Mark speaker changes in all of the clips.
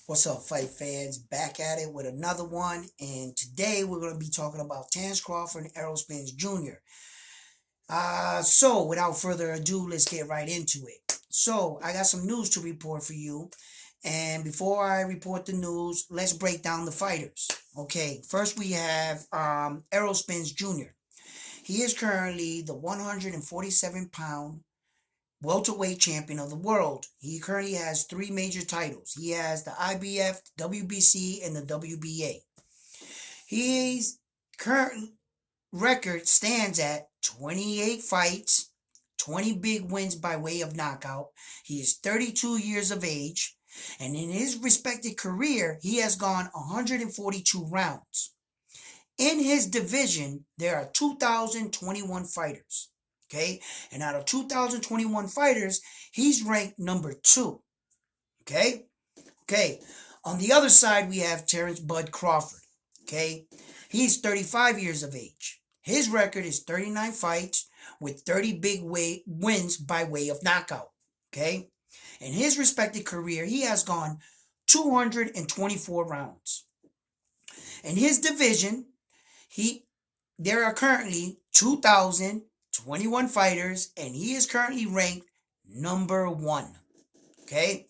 Speaker 1: What's up, fight fans? Back at it with another one, and today we're going to be talking about Terence Crawford and Errol Spence Jr. So without further ado, let's get right into it. So I got some news to report for you, and before I report the news, let's break down the fighters. Okay, first we have Errol Spence Jr. He is currently the 147-pound welterweight champion of the world. He currently has three major titles. He has the IBF, WBC, and the WBA. His current record stands at 28 fights, 20 big wins by way of knockout. He is 32 years of age, and in his respected career, he has gone 142 rounds. In his division, there are 2,021 fighters. Okay, and out of 2,021 fighters, he's ranked number 2. Okay, on the other side, we have Terence Bud Crawford. Okay, he's 35 years of age. His record is 39 fights with 30 big wins by way of knockout. Okay, in his respected career, he has gone 224 rounds. In his division, there are currently 2,021 fighters, and he is currently ranked number 1. Okay?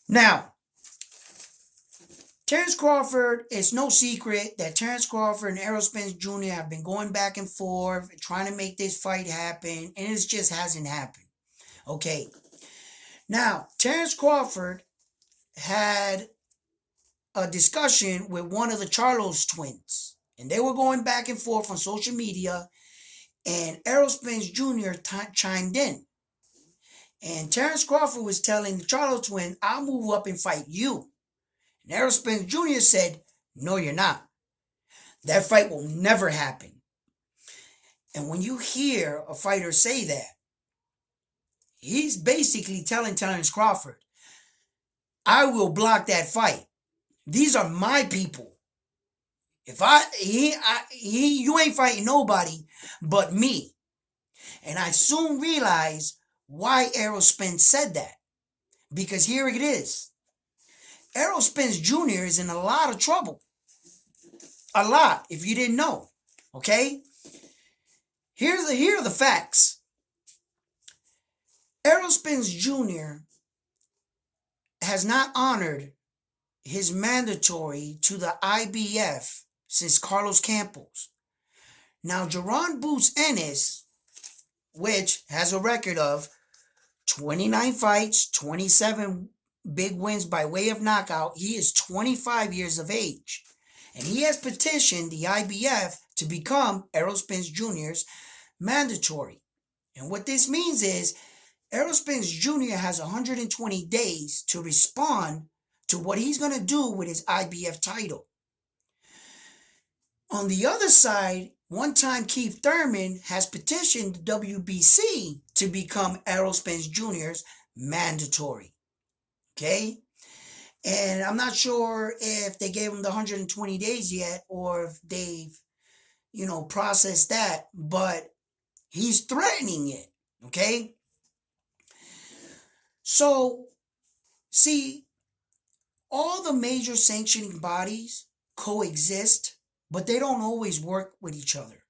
Speaker 1: Now, Terence Crawford, it's no secret that Terence Crawford and Errol Spence Jr. have been going back and forth, trying to make this fight happen, and it just hasn't happened. Okay. Now, Terence Crawford had a discussion with one of the Charlos twins, and they were going back and forth on social media, and Errol Spence Jr. chimed in. And Terence Crawford was telling the Charlo twin, I'll move up and fight you. And Errol Spence Jr. said, no, you're not. That fight will never happen. And when you hear a fighter say that, he's basically telling Terence Crawford, I will block that fight. These are my people. You ain't fighting nobody but me. And I soon realized why Errol Spence said that. Because here it is. Errol Spence Jr. is in a lot of trouble. A lot, if you didn't know. Okay? Here are the facts. Errol Spence Jr. has not honored his mandatory to the IBF since Carlos Campos. Now, Jaron Boots Ennis, which has a record of 29 fights, 27 big wins by way of knockout, he is 25 years of age. And he has petitioned the IBF to become Errol Spence Jr.'s mandatory. And what this means is Errol Spence Jr. has 120 days to respond to what he's going to do with his IBF title. On the other side, one-time Keith Thurman has petitioned the WBC to become Errol Spence Jr.'s mandatory. Okay? And I'm not sure if they gave him the 120 days yet or if they've, processed that, but he's threatening it. Okay? So, see, all the major sanctioning bodies coexist, but they don't always work with each other.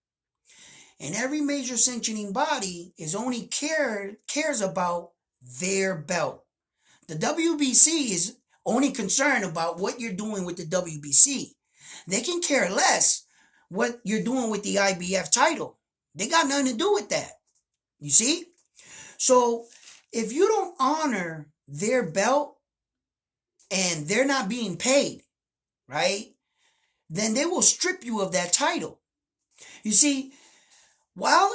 Speaker 1: And every major sanctioning body is only cares about their belt. The WBC is only concerned about what you're doing with the WBC. They can care less what you're doing with the IBF title. They got nothing to do with that. You see? So if you don't honor their belt and they're not being paid, right, then they will strip you of that title. You see, while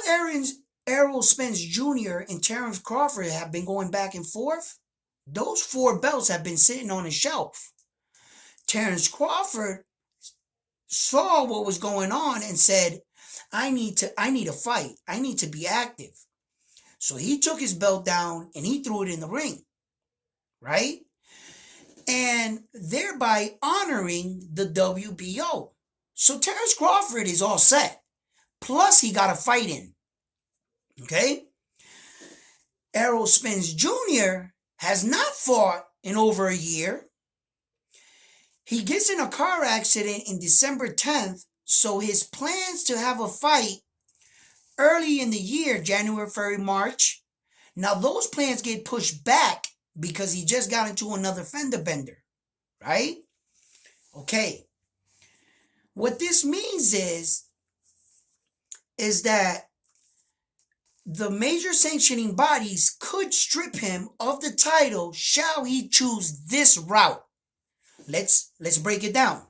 Speaker 1: Errol Spence Jr. and Terence Crawford have been going back and forth, those 4 belts have been sitting on a shelf. Terence Crawford saw what was going on and said, I need a fight. I need to be active. So he took his belt down and he threw it in the ring, right? And thereby honoring the WBO. So Terence Crawford is all set. Plus, he got a fight in. Okay? Errol Spence Jr. has not fought in over a year. He gets in a car accident in December 10th, so his plans to have a fight early in the year, January, February, March, now those plans get pushed back because he just got into another fender bender, right? Okay. What this means is that the major sanctioning bodies could strip him of the title shall he choose this route. Let's break it down.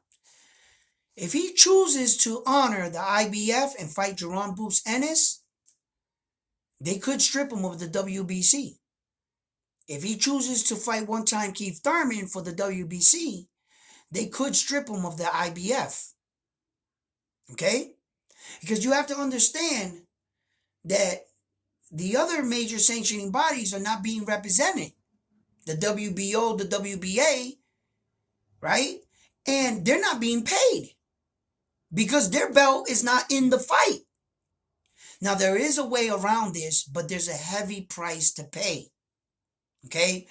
Speaker 1: If he chooses to honor the IBF and fight Jerome Bruce Ennis, they could strip him of the WBC. If he chooses to fight one-time Keith Thurman for the WBC, they could strip him of the IBF. Okay? Because you have to understand that the other major sanctioning bodies are not being represented. The WBO, the WBA, right? And they're not being paid because their belt is not in the fight. Now, there is a way around this, but there's a heavy price to pay. Okay?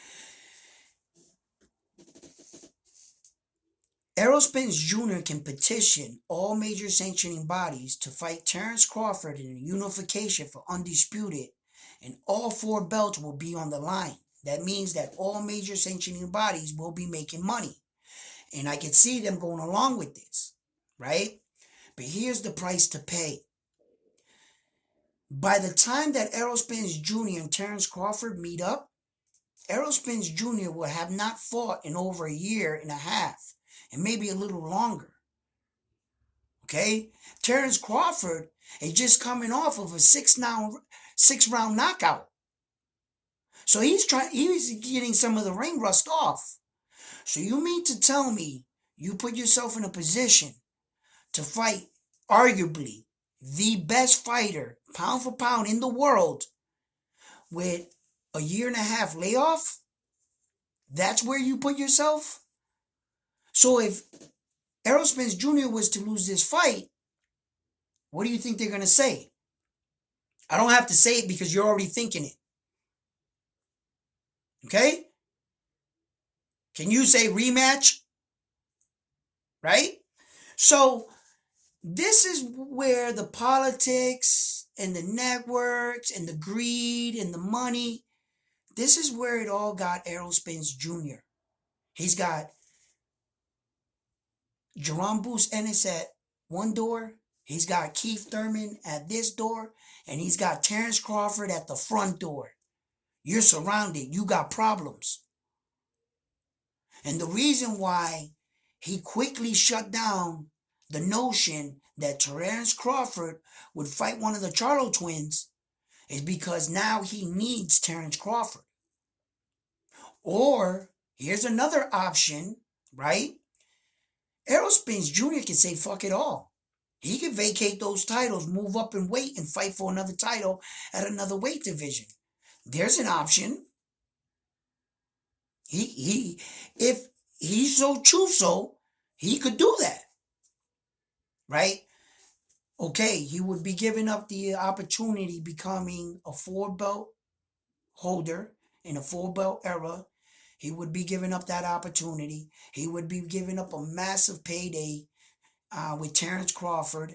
Speaker 1: Errol Spence Jr. can petition all major sanctioning bodies to fight Terence Crawford in a unification for undisputed, and all 4 belts will be on the line. That means that all major sanctioning bodies will be making money. And I can see them going along with this, right? But here's the price to pay. By the time that Errol Spence Jr. and Terence Crawford meet up, Errol Spence Jr. will have not fought in over a year and a half, and maybe a little longer. Okay? Terence Crawford is just coming off of a 6-round knockout. So he's getting some of the ring rust off. So you mean to tell me you put yourself in a position to fight arguably the best fighter, pound for pound, in the world with a year and a half layoff? That's where you put yourself? So if Errol Spence Jr. was to lose this fight, what do you think they're going to say? I don't have to say it because you're already thinking it. Okay? Can you say rematch? Right? So this is where the politics and the networks and the greed and the money, this is where it all got Errol Spence Jr. He's got Jerome Bruce Ennis at one door. He's got Keith Thurman at this door. And he's got Terence Crawford at the front door. You're surrounded. You got problems. And the reason why he quickly shut down the notion that Terence Crawford would fight one of the Charlo twins is because now he needs Terence Crawford. Or, here's another option, right? Errol Spence Jr. can say fuck it all. He can vacate those titles, move up in weight, and fight for another title at another weight division. There's an option. If he's so choose-so, he could do that. Right? Okay, he would be giving up the opportunity becoming a 4-belt holder in a 4-belt era. He would be giving up that opportunity. He would be giving up a massive payday with Terence Crawford.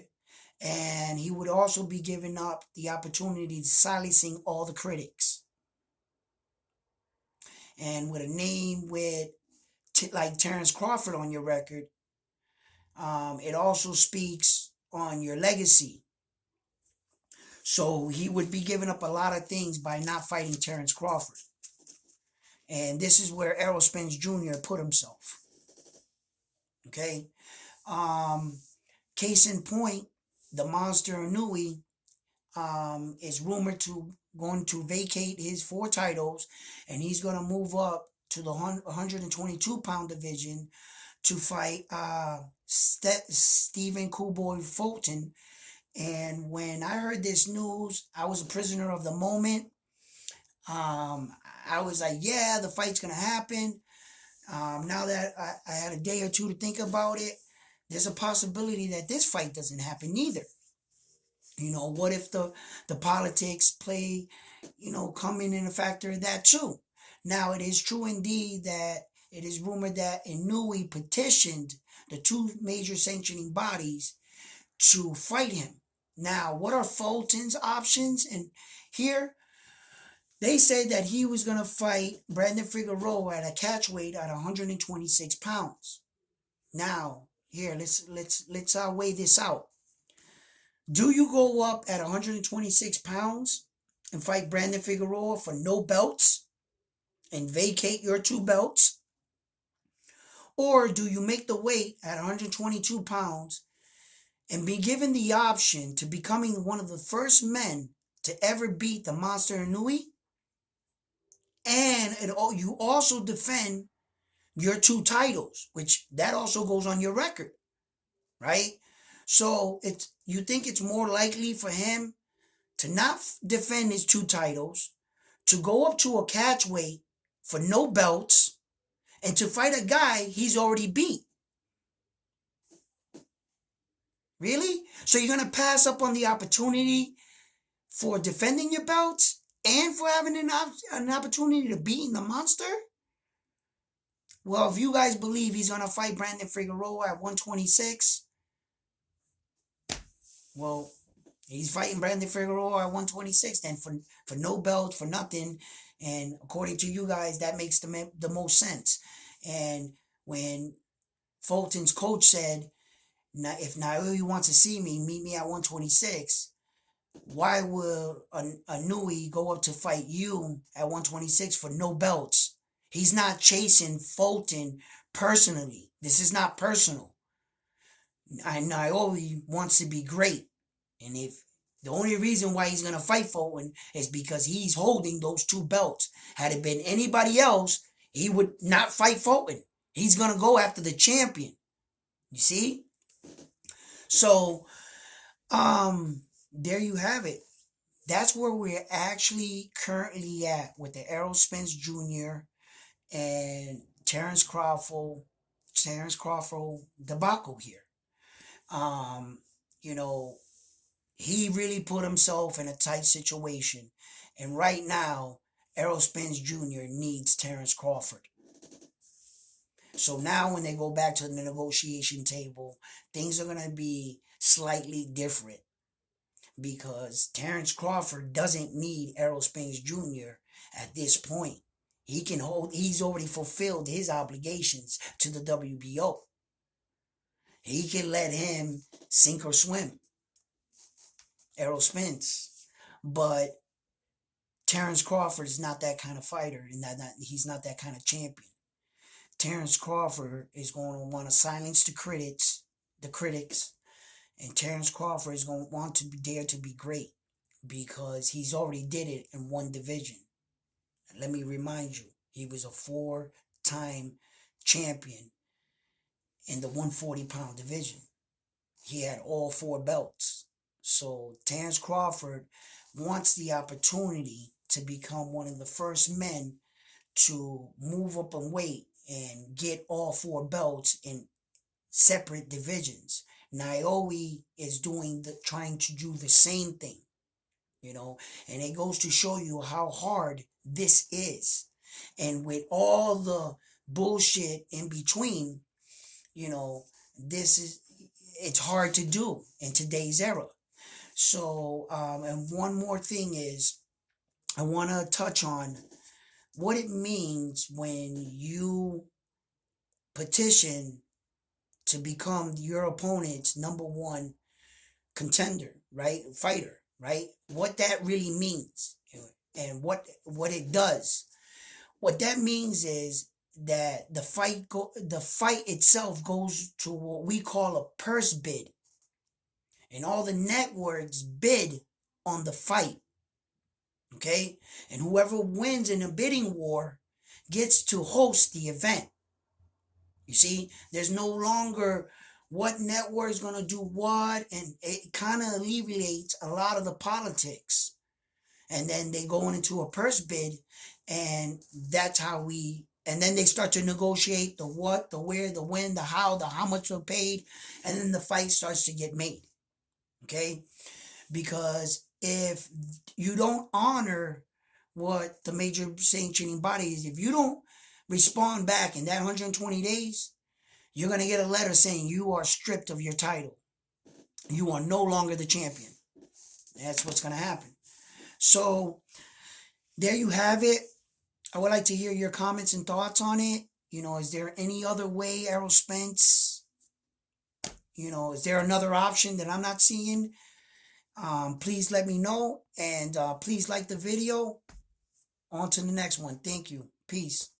Speaker 1: And he would also be giving up the opportunity to silencing all the critics. And with a name with like Terence Crawford on your record, it also speaks on your legacy. So he would be giving up a lot of things by not fighting Terence Crawford. And this is where Errol Spence Jr. put himself. Okay? Case in point, the Monster Inouye is rumored to going to vacate his 4 titles, and he's going to move up to the 122-pound division to fight Stephen Coolboy Fulton. And when I heard this news, I was a prisoner of the moment. I was like, yeah, the fight's going to happen. Now that I had a day or two to think about it, there's a possibility that this fight doesn't happen either. You know, what if the politics play, come in and a factor of that too? Now, it is true indeed that it is rumored that Inouye petitioned the two major sanctioning bodies to fight him. Now, what are Fulton's options? And here, they said that he was going to fight Brandon Figueroa at a catch weight at 126 pounds. Now, here, let's weigh this out. Do you go up at 126 pounds and fight Brandon Figueroa for no belts and vacate your two belts? Or do you make the weight at 122 pounds and be given the option to becoming one of the first men to ever beat the Monster Inouye? And you also defend your two titles, which that also goes on your record, right? So you think it's more likely for him to not defend his two titles, to go up to a catch weight for no belts, and to fight a guy he's already beat? Really? So you're going to pass up on the opportunity for defending your belts and for having an opportunity to beat the Monster? Well, if you guys believe he's going to fight Brandon Figueroa at 126, well, he's fighting Brandon Figueroa at 126 then for no belt, for nothing. And according to you guys, that makes the most sense. And when Fulton's coach said, if Naoya wants to see me, meet me at 126, why will Inouye go up to fight you at 126 for no belts? He's not chasing Fulton personally. This is not personal. Naoya wants to be great. And if the only reason why he's going to fight Fulton is because he's holding those two belts. Had it been anybody else, he would not fight Fulton. He's going to go after the champion. You see? So, there you have it. That's where we're actually currently at with the Errol Spence Jr. and Terence Crawford debacle here. He really put himself in a tight situation. And right now, Errol Spence Jr. needs Terence Crawford. So now when they go back to the negotiation table, things are going to be slightly different, because Terence Crawford doesn't need Errol Spence Jr. at this point. He's already fulfilled his obligations to the WBO. He can let him sink or swim, Errol Spence. But Terence Crawford is not that kind of fighter, and he's not that kind of champion. Terence Crawford is going to want to silence the critics, and Terence Crawford is going to want to dare to be great, because he's already did it in one division. And let me remind you, he was a 4-time champion in the 140-pound division. He had all 4 belts. So Terence Crawford wants the opportunity to become one of the first men to move up in weight and get all 4 belts in separate divisions. Naoya is trying to do the same thing, and it goes to show you how hard this is. And with all the bullshit in between, it's hard to do in today's era. So, and one more thing is, I want to touch on what it means when you petition to become your opponent's number 1 contender, right? Fighter, right? What that really means and what it does. What that means is that the fight itself goes to what we call a purse bid. And all the networks bid on the fight. Okay? And whoever wins in a bidding war gets to host the event. You see, there's no longer what network is going to do what, and it kind of alleviates a lot of the politics. And then they go into a purse bid, and that's how and then they start to negotiate the what, the where, the when, the how much they're paid, and then the fight starts to get made. Okay? Because if you don't honor what the major sanctioning body is, if you don't respond back in that 120 days, you're going to get a letter saying you are stripped of your title. You are no longer the champion. That's what's going to happen. So there you have it. I would like to hear your comments and thoughts on it. Is there any other way, Errol Spence? Is there another option that I'm not seeing? Please let me know. And please like the video. On to the next one. Thank you. Peace.